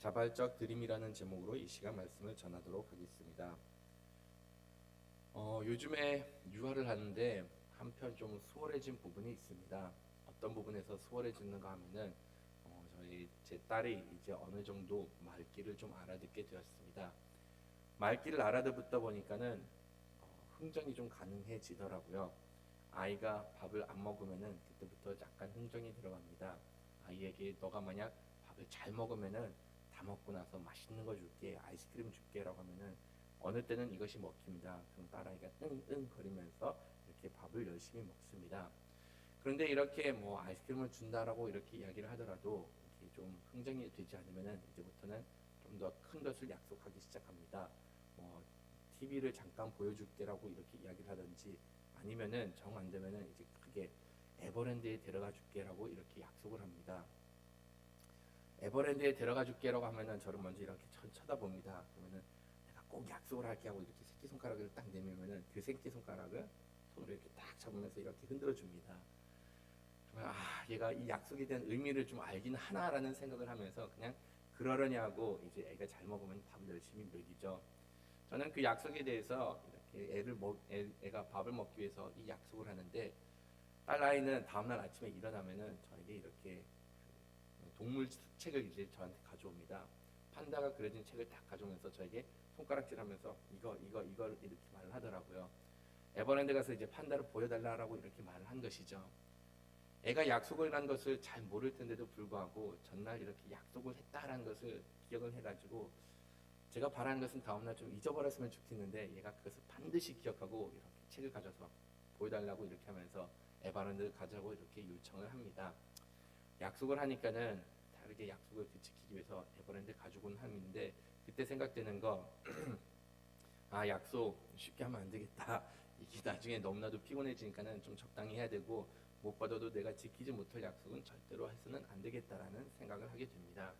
자발적 드림이라는 제목으로 이 시간 말씀을 전하도록 하겠습니다. 요즘에 유아를 하는데 한편 좀 수월해진 부분이 있습니다. 어떤 부분에서 수월해지는가 하면은 제 딸이 이제 어느 정도 말귀를 좀 알아듣게 되었습니다. 말귀를 알아듣다 보니까는 흥정이 좀 가능해지더라고요. 아이가 밥을 안 먹으면은 그때부터 약간 흥정이 들어갑니다. 아이에게 너가 만약 밥을 잘 먹으면은 다 먹고 나서 맛있는 거 줄게, 아이스크림 줄게라고 하면은 어느 때는 이것이 먹힙니다. 그럼 딸아이가 응응 거리면서 이렇게 밥을 열심히 먹습니다. 그런데 이렇게 뭐 아이스크림을 준다라고 이렇게 이야기를 하더라도 이렇게 좀 흥정이 되지 않으면은 이제부터는 좀 더 큰 것을 약속하기 시작합니다. 뭐 TV를 잠깐 보여줄게라고 이렇게 이야기를 하든지 아니면은 정 안 되면은 이제 크게 에버랜드에 데려가 줄게라고 이렇게 약속을 합니다. 에버랜드에 데려가 줄게라고 하면은 저를 먼저 이렇게 쳐다봅니다. 그러면은 내가 꼭 약속을 할게 하고 이렇게 새끼손가락을 딱 내밀면은 그 새끼손가락을 손으로 이렇게 딱 잡으면서 이렇게 흔들어 줍니다. 그러면 얘가 이 약속에 대한 의미를 좀 알긴 하나라는 생각을 하면서 그냥 그러려냐고 이제 애가 잘 먹으면 밥을 열심히 먹이죠. 저는 그 약속에 대해서 이렇게 애가 밥을 먹기 위해서 이 약속을 하는데 딸아이는 다음날 아침에 일어나면은 저에게 이렇게 동물 책을 이제 저한테 가져옵니다. 판다가 그려진 책을 딱 가져오면서 저에게 손가락질하면서 이걸 이렇게 말을 하더라고요. 에버랜드 가서 이제 판다를 보여달라고 이렇게 말을 한 것이죠. 애가 약속을 한 것을 잘 모를 텐데도 불구하고 전날 이렇게 약속을 했다라는 것을 기억을 해가지고 제가 바라는 것은 다음날 좀 잊어버렸으면 좋겠는데 얘가 그것을 반드시 기억하고 이렇게 책을 가져서 보여달라고 이렇게 하면서 에버랜드를 가자고 이렇게 요청을 합니다. 약속을 하니까는 다르게 약속을 지키기 위해서 에버랜드 가지고는 하는데 그때 생각되는 거 약속 쉽게 하면 안 되겠다. 이게 나중에 너무나도 피곤해지니까는 좀 적당히 해야 되고 못 받아도 내가 지키지 못할 약속은 절대로 해서는 안 되겠다라는 생각을 하게 됩니다.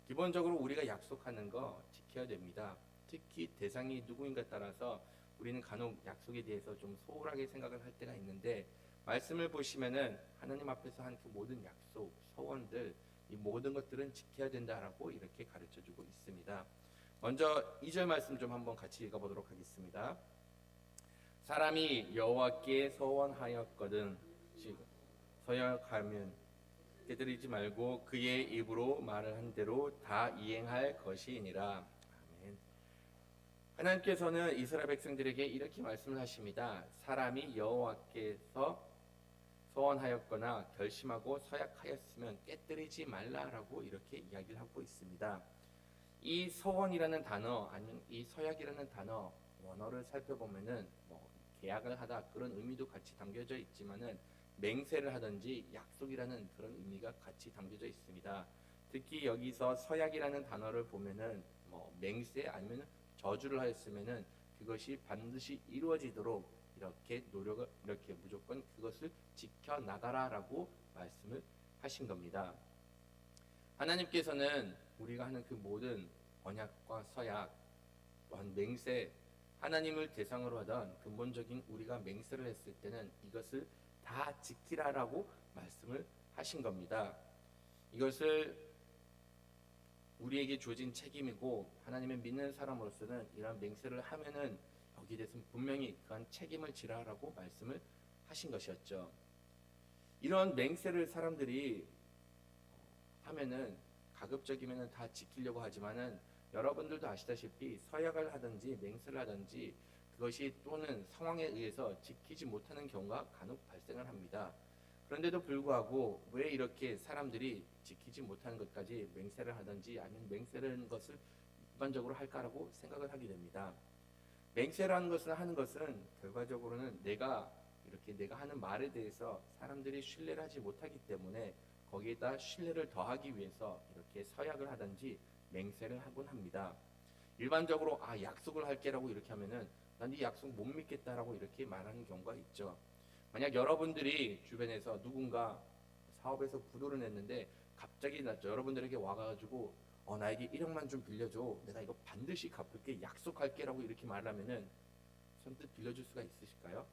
기본적으로 우리가 약속하는 거 지켜야 됩니다. 특히 대상이 누구인가 따라서 우리는 간혹 약속에 대해서 좀 소홀하게 생각을 할 때가 있는데 말씀을 보시면은 하나님 앞에서 한 그 모든 약속, 서원들 이 모든 것들은 지켜야 된다라고 이렇게 가르쳐주고 있습니다. 먼저 2절 말씀 좀 한번 같이 읽어보도록 하겠습니다. 사람이 여호와께 서원하였거든 서약하면 깨뜨리지 말고 그의 입으로 말을 한 대로 다 이행할 것이니라. 아멘. 하나님께서는 이스라엘 백성들에게 이렇게 말씀을 하십니다. 사람이 여호와께서 서원하였거나 결심하고 서약하였으면 깨뜨리지 말라라고 이렇게 이야기를 하고 있습니다. 이 서원이라는 단어 아니면 이 서약이라는 단어 원어를 살펴보면은 계약을 하다 그런 의미도 같이 담겨져 있지만은 맹세를 하든지 약속이라는 그런 의미가 같이 담겨져 있습니다. 특히 여기서 서약이라는 단어를 보면은 맹세 아니면 저주를 하였으면은 그것이 반드시 이루어지도록 이렇게 노력을 이렇게 무조건 그것을 지켜 나가라라고 말씀을 하신 겁니다. 하나님께서는 우리가 하는 그 모든 언약과 서약, 또한 맹세, 하나님을 대상으로 하던 근본적인 우리가 맹세를 했을 때는 이것을 다 지키라라고 말씀을 하신 겁니다. 이것을 우리에게 주어진 책임이고 하나님을 믿는 사람으로서는 이러한 맹세를 하면은 여기에 대해서는 분명히 그한 책임을 지라라고 말씀을 하신 것이었죠. 이런 맹세를 사람들이 하면은 가급적이면은 다 지키려고 하지만은 여러분들도 아시다시피 서약을 하든지 맹세를 하든지 그것이 또는 상황에 의해서 지키지 못하는 경우가 간혹 발생을 합니다. 그런데도 불구하고 왜 이렇게 사람들이 지키지 못하는 것까지 맹세를 하든지 아니면 맹세라는 것을 일반적으로 할까라고 생각을 하게 됩니다. 맹세라는 것을 하는 것은 결과적으로는 내가 하는 말에 대해서 사람들이 신뢰를 하지 못하기 때문에 거기에다 신뢰를 더하기 위해서 이렇게 서약을 하든지 맹세를 하곤 합니다. 일반적으로 약속을 할게라고 이렇게 하면은 난 이 약속 못 믿겠다라고 이렇게 말하는 경우가 있죠. 만약 여러분들이 주변에서 누군가 사업에서 부도를 냈는데 갑자기 여러분들에게 와가지고 나에게 1억만 좀 빌려줘. 내가 이거 반드시 갚을게. 약속할게라고 이렇게 말하면은 선뜻 빌려줄 수가 있으실까요?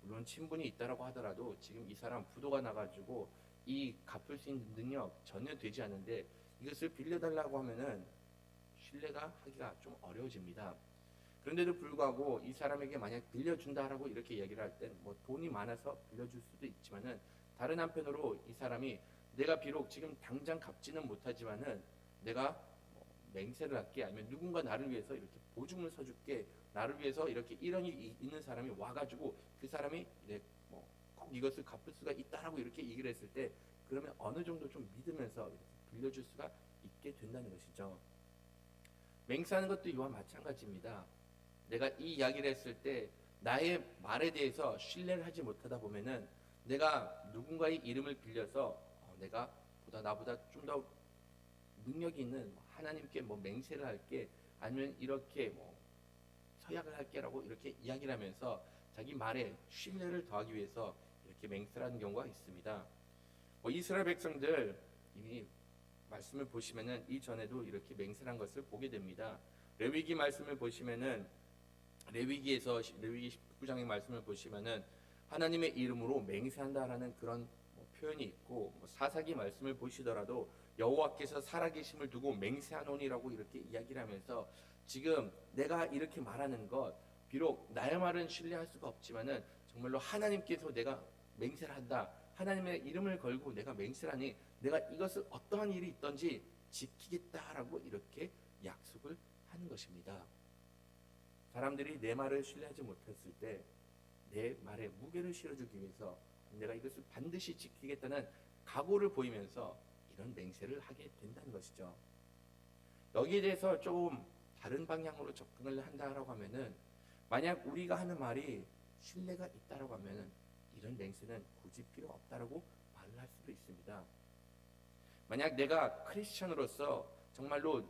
물론 친분이 있다라고 하더라도 지금 이 사람 부도가 나가지고 이 갚을 수 있는 능력 전혀 되지 않는데 이것을 빌려달라고 하면은 신뢰가 하기가 좀 어려워집니다. 그런데도 불구하고 이 사람에게 만약 빌려준다라고 이렇게 얘기를 할 땐 뭐 돈이 많아서 빌려줄 수도 있지만은, 다른 한편으로 이 사람이 내가 비록 지금 당장 갚지는 못하지만은 내가 뭐 맹세를 할게, 아니면 누군가 나를 위해서 이렇게 보증을 서줄게, 나를 위해서 이렇게 일원이 있는 사람이 와가지고 그 사람이 꼭 이것을 갚을 수가 있다라고 이렇게 얘기를 했을 때, 그러면 어느 정도 좀 믿으면서 이렇게 빌려줄 수가 있게 된다는 것이죠. 맹세하는 것도 이와 마찬가지입니다. 내가 이 이야기를 했을 때 나의 말에 대해서 신뢰를 하지 못하다 보면은, 내가 누군가의 이름을 빌려서 내가 나보다 좀 더 능력이 있는 하나님께 맹세를 할게, 아니면 이렇게 서약을 할게라고 이렇게 이야기를 하면서 자기 말에 신뢰를 더하기 위해서 이렇게 맹세를 하는 경우가 있습니다. 이스라엘 백성들 이미 말씀을 보시면은 이전에도 이렇게 맹세한 것을 보게 됩니다. 레위기 말씀을 보시면은, 레위기 19장의 말씀을 보시면은 하나님의 이름으로 맹세한다라는 그런 표현이 있고, 사사기 말씀을 보시더라도 여호와께서 살아계심을 두고 맹세하노니라고 이렇게 이야기를 하면서, 지금 내가 이렇게 말하는 것, 비록 나의 말은 신뢰할 수가 없지만은 정말로 하나님께서 내가 맹세를 한다, 하나님의 이름을 걸고 내가 맹세를 하니 내가 이것을 어떠한 일이 있든지 지키겠다라고 이렇게 약속을 하는 것입니다. 사람들이 내 말을 신뢰하지 못했을 때 내 말에 무게를 실어주기 위해서 내가 이것을 반드시 지키겠다는 각오를 보이면서 이런 맹세를 하게 된다는 것이죠. 여기에 대해서 조금 다른 방향으로 접근을 한다라고 하면은, 만약 우리가 하는 말이 신뢰가 있다라고 하면은 이런 맹세는 굳이 필요 없다라고 말을 할 수도 있습니다. 만약 내가 크리스천으로서 정말로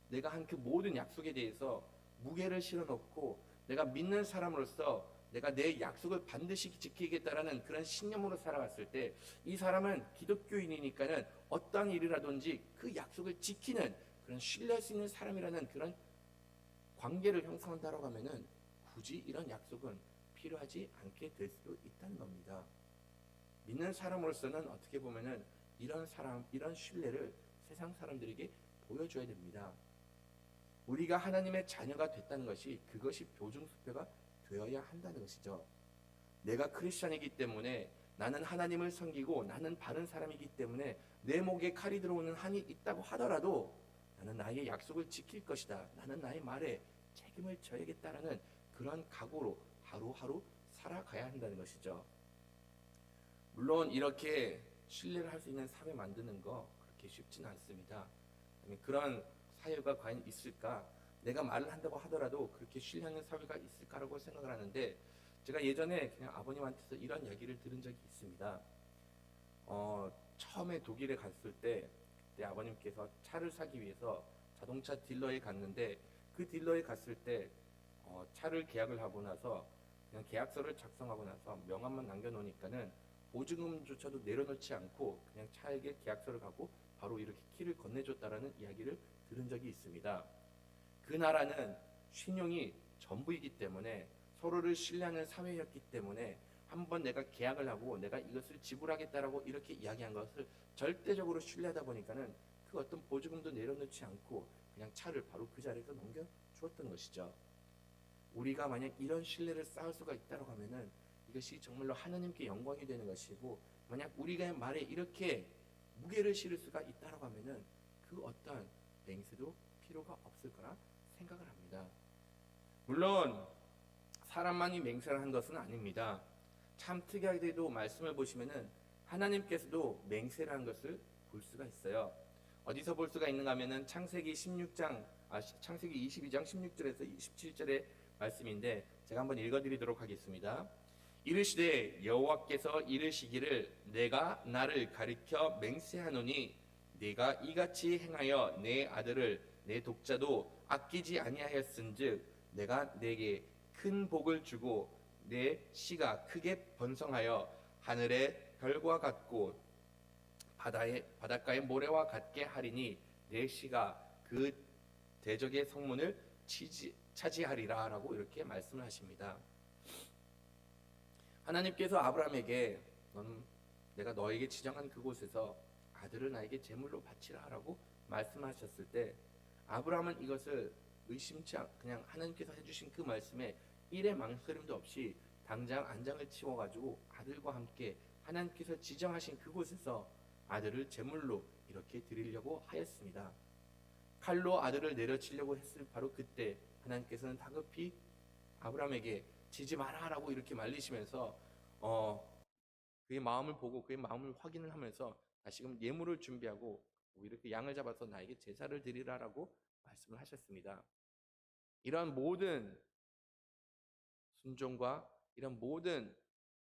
내가 한 그 모든 약속에 대해서 무게를 실어놓고 내가 믿는 사람으로서 내가 내 약속을 반드시 지키겠다라는 그런 신념으로 살아갔을 때, 이 사람은 기독교인이니까는 어떠한 일이라든지 그 약속을 지키는 그런 신뢰할 수 있는 사람이라는 그런 관계를 형성한다라고 하면은 굳이 이런 약속은 필요하지 않게 될 수도 있다는 겁니다. 믿는 사람으로서는 어떻게 보면은 이런 신뢰를 세상 사람들에게 보여줘야 됩니다. 우리가 하나님의 자녀가 됐다는 것이, 그것이 표준수표가 되어야 한다는 것이죠. 내가 크리스천이기 때문에, 나는 하나님을 섬기고 나는 바른 사람이기 때문에 내 목에 칼이 들어오는 한이 있다고 하더라도 나는 나의 약속을 지킬 것이다, 나는 나의 말에 책임을 져야겠다라는 그런 각오로 하루하루 살아가야 한다는 것이죠. 물론 이렇게 신뢰를 할 수 있는 사회 만드는 거 그렇게 쉽지는 않습니다. 그런 사회가 과연 있을까? 내가 말을 한다고 하더라도 그렇게 신뢰하는 사회가 있을까라고 생각을 하는데, 제가 예전에 그냥 아버님한테서 이런 얘기를 들은 적이 있습니다. 처음에 독일에 갔을 때, 그때 아버님께서 차를 사기 위해서 자동차 딜러에 갔는데, 그 딜러에 갔을 때 차를 계약을 하고 나서 그냥 계약서를 작성하고 나서 명함만 남겨놓으니까는 보증금조차도 내려놓지 않고 그냥 차에게 계약서를 갖고 바로 이렇게 키를 건네줬다라는 이야기를 들은 적이 있습니다. 그 나라는 신용이 전부이기 때문에, 서로를 신뢰하는 사회였기 때문에 한번 내가 계약을 하고 내가 이것을 지불하겠다라고 이렇게 이야기한 것을 절대적으로 신뢰하다 보니까는 그 어떤 보증금도 내려놓지 않고 그냥 차를 바로 그 자리에서 넘겨주었던 것이죠. 우리가 만약 이런 신뢰를 쌓을 수가 있다고 하면은 이것이 정말로 하나님께 영광이 되는 것이고, 만약 우리가 말에 이렇게 무게를 실을 수가 있다고 하면은 그 어떠한 맹세도 필요가 없을 거라 생각을 합니다. 물론 사람만이 맹세를 한 것은 아닙니다. 참 특이하게도 말씀을 보시면은 하나님께서도 맹세를 한 것을 볼 수가 있어요. 어디서 볼 수가 있는가 하면은 창세기 22장 16절에서 27절의 말씀인데, 제가 한번 읽어드리도록 하겠습니다. 이르시되 여호와께서 이르시기를, 내가 나를 가리켜 맹세하노니 네가 이같이 행하여 내 아들을 내 독자도 아끼지 아니하였은즉 내가 내게 큰 복을 주고 내 씨가 크게 번성하여 하늘의 별과 같고 바닷가의 모래와 같게 하리니 내 씨가 그 대적의 성문을 차지하리라 라고 이렇게 말씀을 하십니다. 하나님께서 아브라함에게, 너는 내가 너에게 지정한 그곳에서 아들을 나에게 제물로 바치라라고 말씀하셨을 때 아브라함은 이것을 의심치 않 그냥 하나님께서 해주신 그 말씀에 일의 망설임도 없이 당장 안장을 치워가지고 아들과 함께 하나님께서 지정하신 그곳에서 아들을 제물로 이렇게 드리려고 하였습니다. 칼로 아들을 내려치려고 했을 바로 그때 하나님께서는 다급히 아브라함에게 지지 마라라고 이렇게 말리시면서 그의 마음을 보고 그의 마음을 확인을 하면서 다시금 예물을 준비하고 이렇게 양을 잡아서 나에게 제사를 드리라라고 말씀을 하셨습니다. 이러한 모든 순종과 이런 모든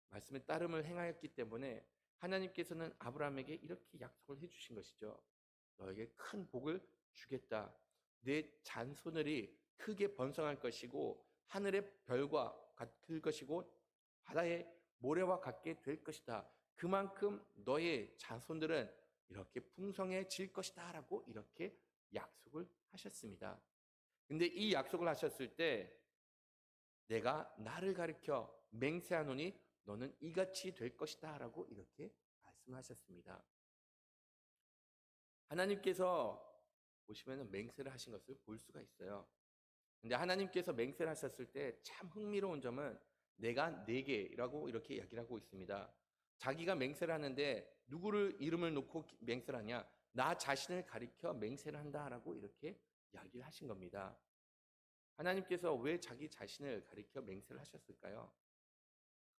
말씀의 따름을 행하였기 때문에 하나님께서는 아브라함에게 이렇게 약속을 해주신 것이죠. 너에게 큰 복을 주겠다. 내 잔소늘이 크게 번성할 것이고 하늘의 별과 같을 것이고 바다의 모래와 같게 될 것이다. 그만큼 너의 자손들은 이렇게 풍성해질 것이다 라고 이렇게 약속을 하셨습니다. 근데 이 약속을 하셨을 때 내가 나를 가리켜 맹세하노니 너는 이같이 될 것이다 라고 이렇게 말씀하셨습니다. 하나님께서 보시면 맹세를 하신 것을 볼 수가 있어요. 근데 하나님께서 맹세를 하셨을 때 참 흥미로운 점은 내가 네게라고 이렇게 이야기를 하고 있습니다. 자기가 맹세를 하는데 누구를 이름을 놓고 맹세를 하냐? 나 자신을 가리켜 맹세를 한다라고 이렇게 이야기를 하신 겁니다. 하나님께서 왜 자기 자신을 가리켜 맹세를 하셨을까요?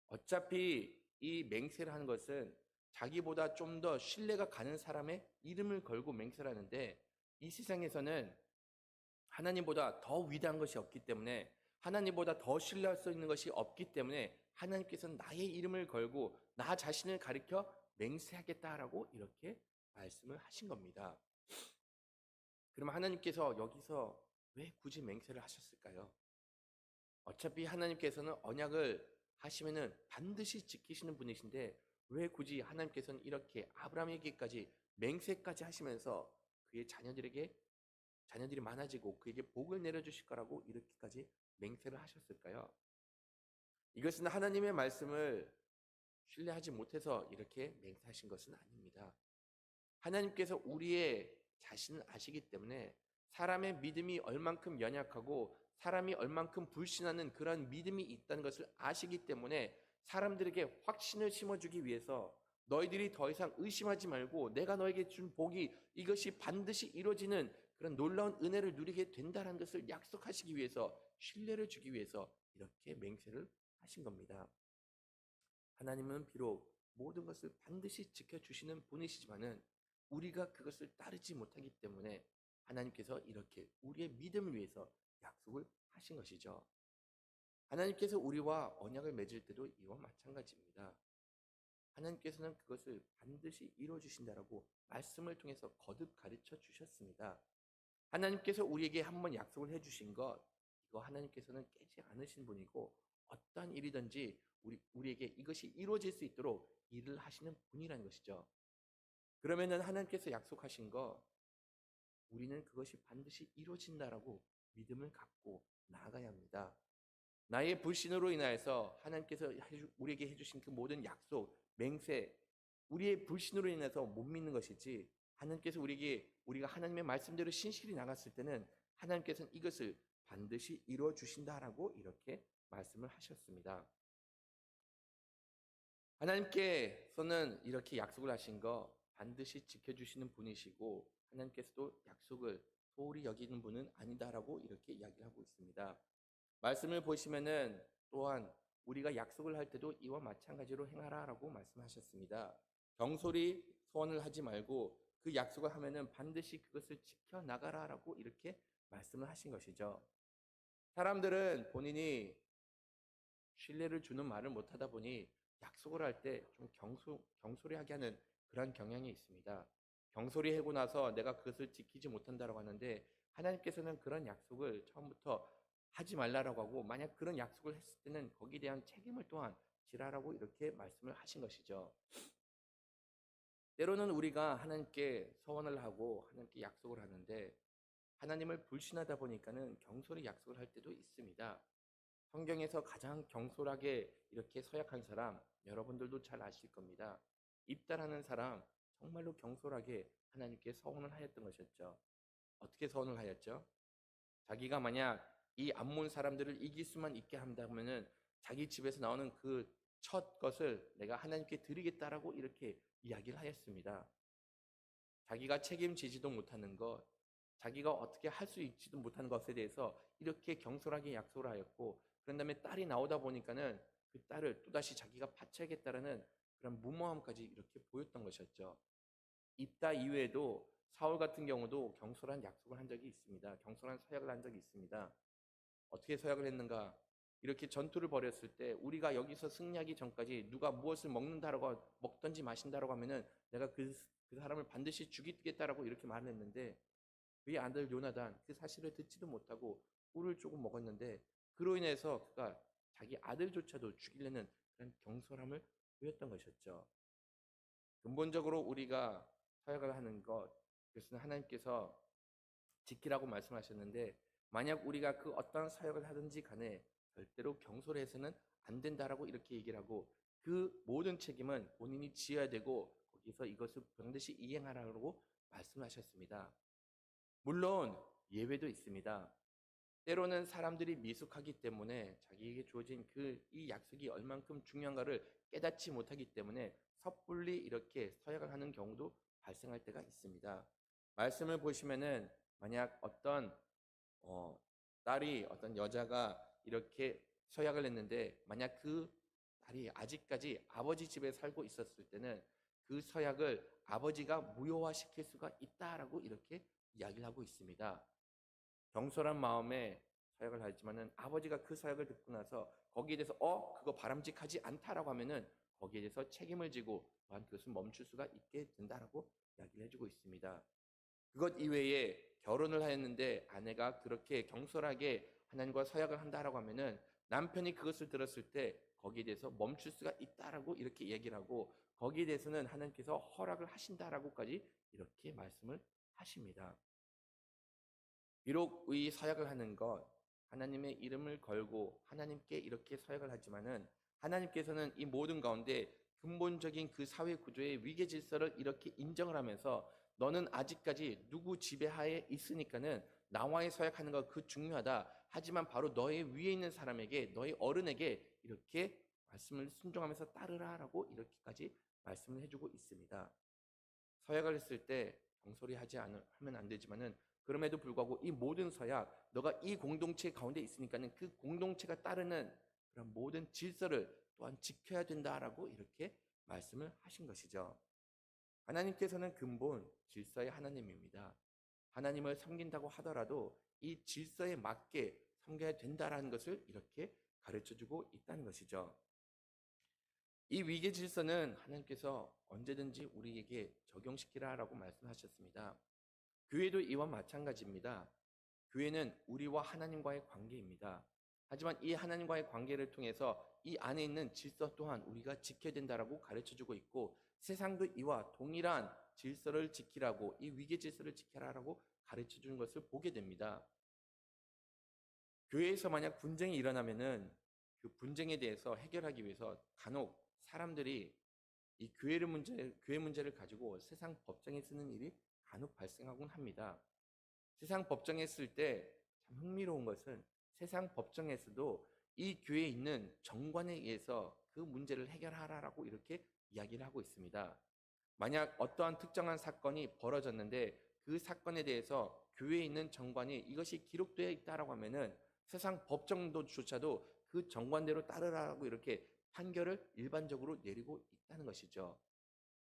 어차피 이 맹세를 하는 것은 자기보다 좀 더 신뢰가 가는 사람의 이름을 걸고 맹세를 하는데 이 세상에서는 하나님보다 더 위대한 것이 없기 때문에 하나님보다 더 신뢰할 수 있는 것이 없기 때문에 하나님께서는 나의 이름을 걸고 나 자신을 가리켜 맹세하겠다라고 이렇게 말씀을 하신 겁니다. 그럼 하나님께서 여기서 왜 굳이 맹세를 하셨을까요? 어차피 하나님께서는 언약을 하시면은 반드시 지키시는 분이신데 왜 굳이 하나님께서는 이렇게 아브라함에게까지 맹세까지 하시면서 그의 자녀들이 많아지고 그에게 복을 내려주실 거라고 이렇게까지 맹세를 하셨을까요? 이것은 하나님의 말씀을 신뢰하지 못해서 이렇게 맹세하신 것은 아닙니다. 하나님께서 우리의 자신을 아시기 때문에 사람의 믿음이 얼만큼 연약하고 사람이 얼만큼 불신하는 그런 믿음이 있다는 것을 아시기 때문에 사람들에게 확신을 심어주기 위해서 너희들이 더 이상 의심하지 말고 내가 너에게 준 복이 이것이 반드시 이루어지는 그런 놀라운 은혜를 누리게 된다는 것을 약속하시기 위해서 신뢰를 주기 위해서 이렇게 맹세를 하신 겁니다. 하나님은 비록 모든 것을 반드시 지켜주시는 분이시지만은 우리가 그것을 따르지 못하기 때문에 하나님께서 이렇게 우리의 믿음을 위해서 약속을 하신 것이죠. 하나님께서 우리와 언약을 맺을 때도 이와 마찬가지입니다. 하나님께서는 그것을 반드시 이루어 주신다라고 말씀을 통해서 거듭 가르쳐 주셨습니다. 하나님께서 우리에게 한번 약속을 해 주신 것 이거 하나님께서는 깨지 않으신 분이고 어떠한 일이든지 우리에게 이것이 이루어질 수 있도록 일을 하시는 분이라는 것이죠. 그러면은 하나님께서 약속하신 거 우리는 그것이 반드시 이루어진다라고 믿음을 갖고 나아가야 합니다. 나의 불신으로 인하여서 하나님께서 우리에게 해주신 그 모든 약속, 맹세, 우리의 불신으로 인해서 못 믿는 것이지 하나님께서 우리가 하나님의 말씀대로 신실히 나갔을 때는 하나님께서는 이것을 반드시 이루어 주신다라고 이렇게 말씀을 하셨습니다. 하나님께서는 이렇게 약속을 하신 거 반드시 지켜주시는 분이시고 하나님께서도 약속을 소홀히 여기는 분은 아니다라고 이렇게 이야기를 하고 있습니다. 말씀을 보시면은 또한 우리가 약속을 할 때도 이와 마찬가지로 행하라라고 말씀하셨습니다. 경솔히 소원을 하지 말고 그 약속을 하면은 반드시 그것을 지켜 나가라라고 이렇게 말씀을 하신 것이죠. 사람들은 본인이 신뢰를 주는 말을 못하다 보니 약속을 할 때 좀 경솔하게 하는 그런 경향이 있습니다. 경솔히 하고 나서 내가 그것을 지키지 못한다라고 하는데 하나님께서는 그런 약속을 처음부터 하지 말라라고 하고 만약 그런 약속을 했을 때는 거기에 대한 책임을 또한 지라라고 이렇게 말씀을 하신 것이죠. 때로는 우리가 하나님께 서원을 하고 하나님께 약속을 하는데 하나님을 불신하다 보니까는 경솔히 약속을 할 때도 있습니다. 성경에서 가장 경솔하게 이렇게 서약한 사람 여러분들도 잘 아실 겁니다. 입다라는 사람 정말로 경솔하게 하나님께 서원을 하였던 것이었죠. 어떻게 서원을 하였죠? 자기가 만약 이 암몬 사람들을 이길 수만 있게 한다면은 자기 집에서 나오는 그 첫 것을 내가 하나님께 드리겠다라고 이렇게 이야기를 하였습니다. 자기가 책임지지도 못하는 것, 자기가 어떻게 할 수 있지도 못하는 것에 대해서 이렇게 경솔하게 약속을 하였고, 그런 다음에 딸이 나오다 보니까는 그 딸을 또다시 자기가 바쳐야겠다라는 그런 무모함까지 이렇게 보였던 것이었죠. 입다 이후에도 사울 같은 경우도 경솔한 약속을 한 적이 있습니다. 경솔한 서약을 한 적이 있습니다. 어떻게 서약을 했는가? 이렇게 전투를 벌였을 때 우리가 여기서 승리하기 전까지 누가 무엇을 먹는다라고 먹든지 마신다라고 하면은 내가 그 사람을 반드시 죽이겠다라고 이렇게 말을 했는데 그의 아들 요나단 그 사실을 듣지도 못하고 꿀을 조금 먹었는데 그로 인해서 그가 자기 아들조차도 죽이려는 그런 경솔함을 보였던 것이었죠. 근본적으로 우리가 서약을 하는 것, 그것은 하나님께서 지키라고 말씀하셨는데 만약 우리가 그 어떤 사역을 하든지 간에 절대로 경솔해서는 안 된다라고 이렇게 얘기를 하고 그 모든 책임은 본인이 지어야 되고 거기서 이것을 반드시 이행하라고 말씀하셨습니다. 물론 예외도 있습니다. 때로는 사람들이 미숙하기 때문에 자기에게 주어진 이 약속이 얼만큼 중요한가를 깨닫지 못하기 때문에 섣불리 이렇게 서약을 하는 경우도 발생할 때가 있습니다. 말씀을 보시면은 만약 어떤 딸이 어떤 여자가 이렇게 서약을 했는데 만약 그 딸이 아직까지 아버지 집에 살고 있었을 때는 그 서약을 아버지가 무효화시킬 수가 있다라고 이렇게 이야기를 하고 있습니다. 경솔한 마음에 서약을 하지만은 아버지가 그 서약을 듣고 나서 거기에 대해서 그거 바람직하지 않다라고 하면은 거기에 대해서 책임을 지고 또한 그것을 멈출 수가 있게 된다라고 이야기를 해주고 있습니다. 그것 이외에 결혼을 하였는데 아내가 그렇게 경솔하게 하나님과 서약을 한다라고 하면은 남편이 그것을 들었을 때 거기에 대해서 멈출 수가 있다라고 이렇게 얘기를 하고 거기에 대해서는 하나님께서 허락을 하신다라고까지 이렇게 말씀을 하십니다. 비록 이 서약을 하는 것 하나님의 이름을 걸고 하나님께 이렇게 서약을 하지만은 하나님께서는 이 모든 가운데 근본적인 그 사회 구조의 위계 질서를 이렇게 인정을 하면서 너는 아직까지 누구 지배하에 있으니까는 나와의 서약하는 거 그 중요하다. 하지만 바로 너의 위에 있는 사람에게 너의 어른에게 이렇게 말씀을 순종하면서 따르라라고 이렇게까지 말씀을 해주고 있습니다. 서약을 했을 때 경솔히 하면 안 되지만은 그럼에도 불구하고 이 모든 서약 너가 이 공동체 가운데 있으니까는 그 공동체가 따르는 그런 모든 질서를 또한 지켜야 된다라고 이렇게 말씀을 하신 것이죠. 하나님께서는 근본 질서의 하나님입니다. 하나님을 섬긴다고 하더라도 이 질서에 맞게 섬겨야 된다라는 것을 이렇게 가르쳐 주고 있다는 것이죠. 이 위계 질서는 하나님께서 언제든지 우리에게 적용시키라라고 말씀하셨습니다. 교회도 이와 마찬가지입니다. 교회는 우리와 하나님과의 관계입니다. 하지만 이 하나님과의 관계를 통해서 이 안에 있는 질서 또한 우리가 지켜야 된다라고 가르쳐 주고 있고 세상도 이와 동일한 질서를 지키라고 이 위계 질서를 지켜라라고 가르쳐 주는 것을 보게 됩니다. 교회에서 만약 분쟁이 일어나면은 그 분쟁에 대해서 해결하기 위해서 간혹 사람들이 이 교회 문제를 가지고 세상 법정에 쓰는 일이 간혹 발생하곤 합니다. 세상 법정에 쓸 때 참 흥미로운 것은 세상 법정에서도 이 교회에 있는 정관에 의해서 그 문제를 해결하라라고 이렇게 이야기를 하고 있습니다. 만약 어떠한 특정한 사건이 벌어졌는데 그 사건에 대해서 교회에 있는 정관이 이것이 기록되어 있다라고 하면은 세상 법정도조차도 그 정관대로 따르라고 이렇게 판결을 일반적으로 내리고 있다는 것이죠.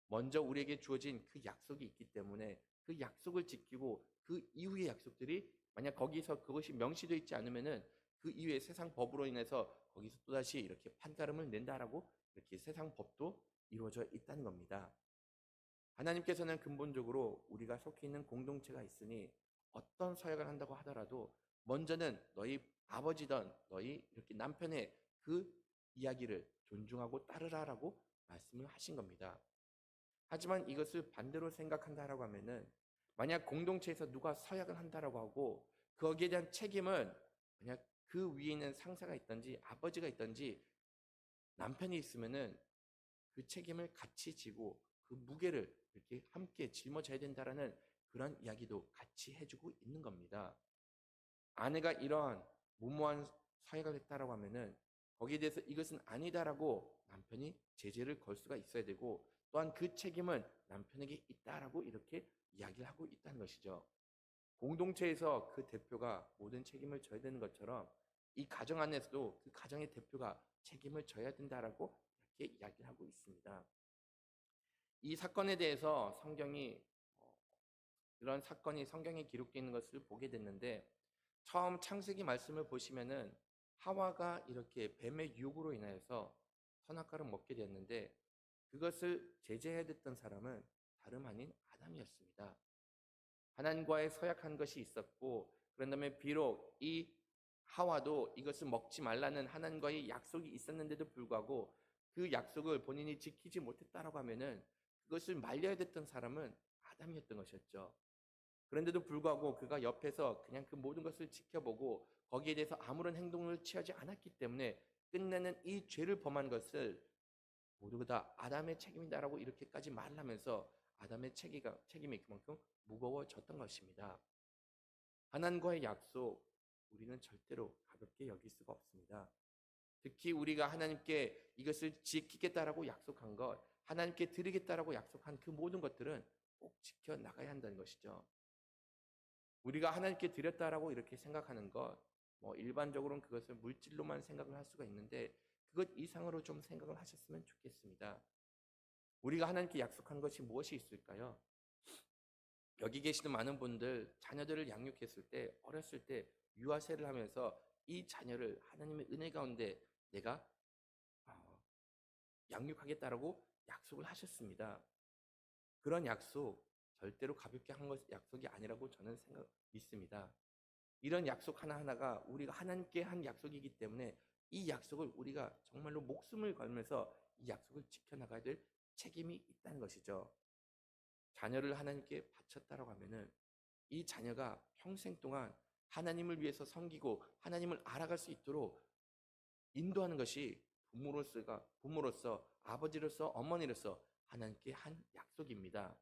먼저 우리에게 주어진 그 약속이 있기 때문에 그 약속을 지키고 그 이후의 약속들이 만약 거기서 그것이 명시되어 있지 않으면은 그 이후에 세상 법으로 인해서 거기서 또다시 이렇게 판가름을 낸다라고 이렇게 세상 법도 이루어져 있다는 겁니다. 하나님께서는 근본적으로 우리가 속해 있는 공동체가 있으니 어떤 서약을 한다고 하더라도 먼저는 너희 아버지든 너희 이렇게 남편의 그 이야기를 존중하고 따르라라고 말씀을 하신 겁니다. 하지만 이것을 반대로 생각한다라고 하면은 만약 공동체에서 누가 서약을 한다라고 하고 거기에 대한 책임은 만약 그 위에 있는 상사가 있든지 아버지가 있든지 남편이 있으면은 그 책임을 같이 지고 그 그 무게를 이렇게 함께 짊어져야 된다라는 그런 이야기도 같이 해주고 있는 겁니다. 아내가 이러한 무모한 사역을 했다라고 하면은 거기에 대해서 이것은 아니다라고 남편이 제재를 걸 수가 있어야 되고, 또한 그 책임은 남편에게 있다라고 이렇게 이야기를 하고 있다는 것이죠. 공동체에서 그 대표가 모든 책임을 져야 되는 것처럼 이 가정 안에서도 그 가정의 대표가 책임을 져야 된다라고 이렇게 이야기를 하고 있습니다. 이 사건에 대해서 성경이 이런 사건이 성경에 기록되어 있는 것을 보게 됐는데, 처음 창세기 말씀을 보시면은 하와가 이렇게 뱀의 유혹으로 인하여서 선악과를 먹게 되었는데, 그것을 제재해야 됐던 사람은 다름 아닌 아담이었습니다. 하나님과의 서약한 것이 있었고, 그런 다음에 비록 이 하와도 이것을 먹지 말라는 하나님과의 약속이 있었는데도 불구하고 그 약속을 본인이 지키지 못했다라고 하면은 그것을 말려야 됐던 사람은 아담이었던 것이었죠. 그런데도 불구하고 그가 옆에서 그냥 그 모든 것을 지켜보고 거기에 대해서 아무런 행동을 취하지 않았기 때문에 끝내는 이 죄를 범한 것을 모두가 다 아담의 책임이다라고 이렇게까지 말하면서 아담의 책임이 그만큼 무거워졌던 것입니다. 하나님과의 약속, 우리는 절대로 가볍게 여길 수가 없습니다. 특히 우리가 하나님께 이것을 지키겠다라고 약속한 것, 하나님께 드리겠다라고 약속한 그 모든 것들은 꼭 지켜나가야 한다는 것이죠. 우리가 하나님께 드렸다라고 이렇게 생각하는 것, 일반적으로는 그것을 물질로만 생각을 할 수가 있는데 그것 이상으로 좀 생각을 하셨으면 좋겠습니다. 우리가 하나님께 약속한 것이 무엇이 있을까요? 여기 계시는 많은 분들 자녀들을 양육했을 때, 어렸을 때 유아세를 하면서 이 자녀를 하나님의 은혜 가운데 내가 양육하겠다라고 약속을 하셨습니다. 그런 약속 절대로 가볍게 한 약속이 아니라고 저는 믿습니다. 이런 약속 하나하나가 우리가 하나님께 한 약속이기 때문에 이 약속을 우리가 정말로 목숨을 걸면서 이 약속을 지켜나가야 될 책임이 있다는 것이죠. 자녀를 하나님께 바쳤다라고 하면은 이 자녀가 평생 동안 하나님을 위해서 섬기고 하나님을 알아갈 수 있도록 인도하는 것이 부모로서 아버지로서 어머니로서 하나님께 한 약속입니다.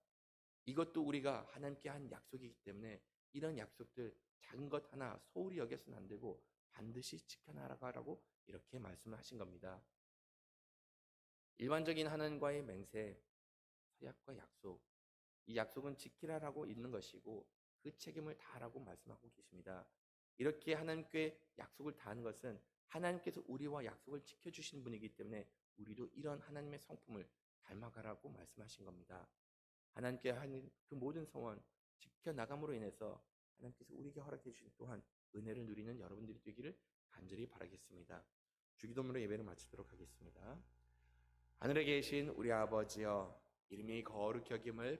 이것도 우리가 하나님께 한 약속이기 때문에 이런 약속들 작은 것 하나 소홀히 여겨서는 안 되고 반드시 지켜나가라고 이렇게 말씀을 하신 겁니다. 일반적인 하나님과의 맹세, 서약과 약속, 이 약속은 지키라라고 있는 것이고 그 책임을 다하라고 말씀하고 계십니다. 이렇게 하나님께 약속을 다하는 것은 하나님께서 우리와 약속을 지켜주시는 분이기 때문에 우리도 이런 하나님의 성품을 닮아가라고 말씀하신 겁니다. 하나님께 하는 그 모든 소원 지켜나감으로 인해서 하나님께서 우리에게 허락해 주신 또한 은혜를 누리는 여러분들이 되기를 간절히 바라겠습니다. 주기도문으로 예배를 마치도록 하겠습니다. 하늘에 계신 우리 아버지여, 이름이 거룩히 여김을